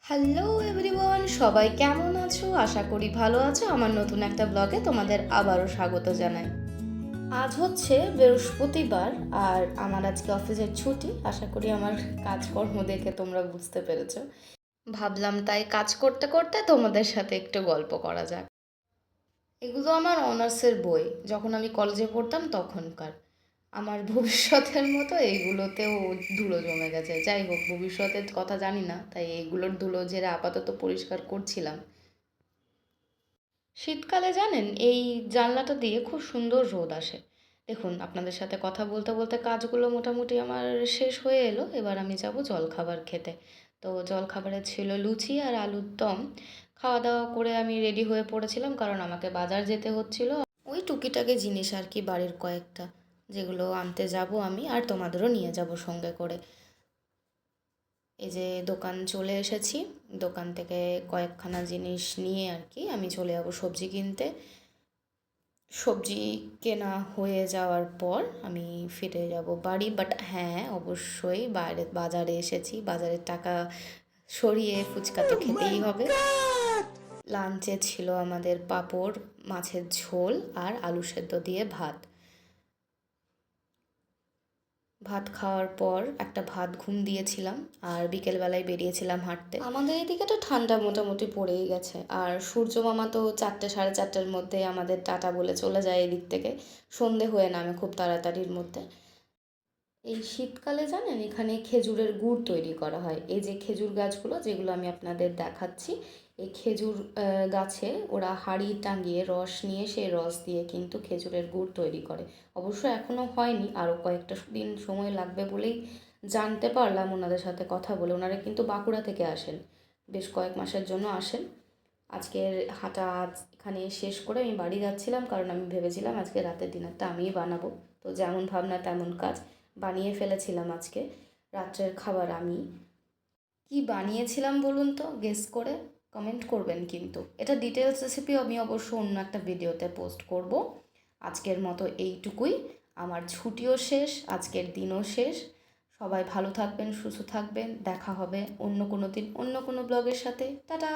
Hello everyone, সবাই কেমন আছো? আশা করি ভালো আছো। আমার নতুন একটা ব্লগে তোমাদের আবারও স্বাগত জানাই। আজ হচ্ছে বৃহস্পতিবার আর আমার আজকে অফিসের ছুটি। আশা করি আমার কাজকর্ম দেখে তোমরা বুঝতে পেরেছো। ভাবলাম তাই কাজ করতে করতে তোমাদের সাথে একটু গল্প করা যাক। এগুলো আমার অনার্সের বই, যখন আমি কলেজে পড়তাম তখনকার। আমার ভবিষ্যতের মতো এইগুলোতেও ধুলো জমে গেছে। যাই হোক, ভবিষ্যতের কথা জানি না, তাই এইগুলোর ধুলো ঝেড়ে আপাতত পরিষ্কার করছিলাম। শীতকালে জানেন, এই জানলাটা দিয়ে খুব সুন্দর রোদ আসে। দেখুন, আপনাদের সাথে কথা বলতে বলতে কাজগুলো মোটামুটি আমার শেষ হয়ে এলো। এবার আমি যাব জলখাবার খেতে। তো জলখাবারে ছিল লুচি আর আলুর দম। খাওয়া দাওয়া করে আমি রেডি হয়ে পড়েছিলাম, কারণ আমাকে বাজার যেতে হচ্ছিল। ওই টুকিটাকি জিনিস আর কি, বাড়ির কয়েকটা, যেগুলো আনতে যাব আমি, আর তোমাদেরও নিয়ে যাব সঙ্গে করে। এই যে দোকান চলে এসেছি, দোকান থেকে কয়েকখানা জিনিস নিয়ে আর কি আমি চলে যাব সবজি কিনতে। সবজি কেনা হয়ে যাওয়ার পর আমি ফিরে যাব বাড়ি। বাট হ্যাঁ, অবশ্যই বাইরে বাজারে এসেছি, বাজারের টাকা সরিয়ে ফুচকা তো খেতেই হবে। লাঞ্চে ছিল আমাদের পাঁপড়, মাছের ঝোল আর আলু সেদ্ধ দিয়ে ভাত। ভাত খাওয়ার পর একটা ভাত ঘুম দিয়েছিলাম, আর বিকেলবেলায় বেরিয়েছিলাম হাঁটতে। আমাদের এদিকে তো ঠান্ডা মোটামুটি পড়েই গেছে, আর সূর্য মামা তো 4টে 4:30টার মধ্যে আমাদের টাটা বলে চলে যায় এদিক থেকে। সন্ধে হয়ে নামে খুব তাড়াতাড়ির মধ্যে। এই শীতকালে জানেন, এখানে খেজুরের গুড় তৈরি করা হয়। এই যে খেজুর গাছগুলো, যেগুলো আমি আপনাদের দেখাচ্ছি, এই খেজুর গাছে ওরা হাঁড়ি টাঙিয়ে রস নিয়ে সেই রস দিয়ে কিন্তু খেজুরের গুড় তৈরি করে। অবশ্য এখনও হয়নি, আরও কয়েকটা দিন সময় লাগবে বলেই জানতে পারলাম ওনাদের সাথে কথা বলে। ওনারা কিন্তু বাঁকুড়া থেকে আসেন, বেশ কয়েক মাসের জন্য আসেন। আজকের হাঁটা এখানে শেষ করে আমি বাড়ি যাচ্ছিলাম, কারণ আমি ভেবেছিলাম আজকে রাতের ডিনারটা আমিই বানাবো। তো যেমন ভাবনা তেমন কাজ, বানিয়ে ফেলেছিলাম আজকে রাত্রের খাবার আমি। কি বানিয়েছিলাম বলুন তো, গেস করে কমেন্ট করবেন কিন্তু। এটা ডিটেলস রেসিপি আমি অবশ্য অন্য একটা ভিডিওতে পোস্ট করব। আজকের মতো এইটুকুই। আমার ছুটিও শেষ, আজকের দিনও শেষ। সবাই ভালো থাকবেন, সুস্থ থাকবেন। দেখা হবে অন্য কোনো দিন অন্য কোনো ব্লগের সাথে। টাটা।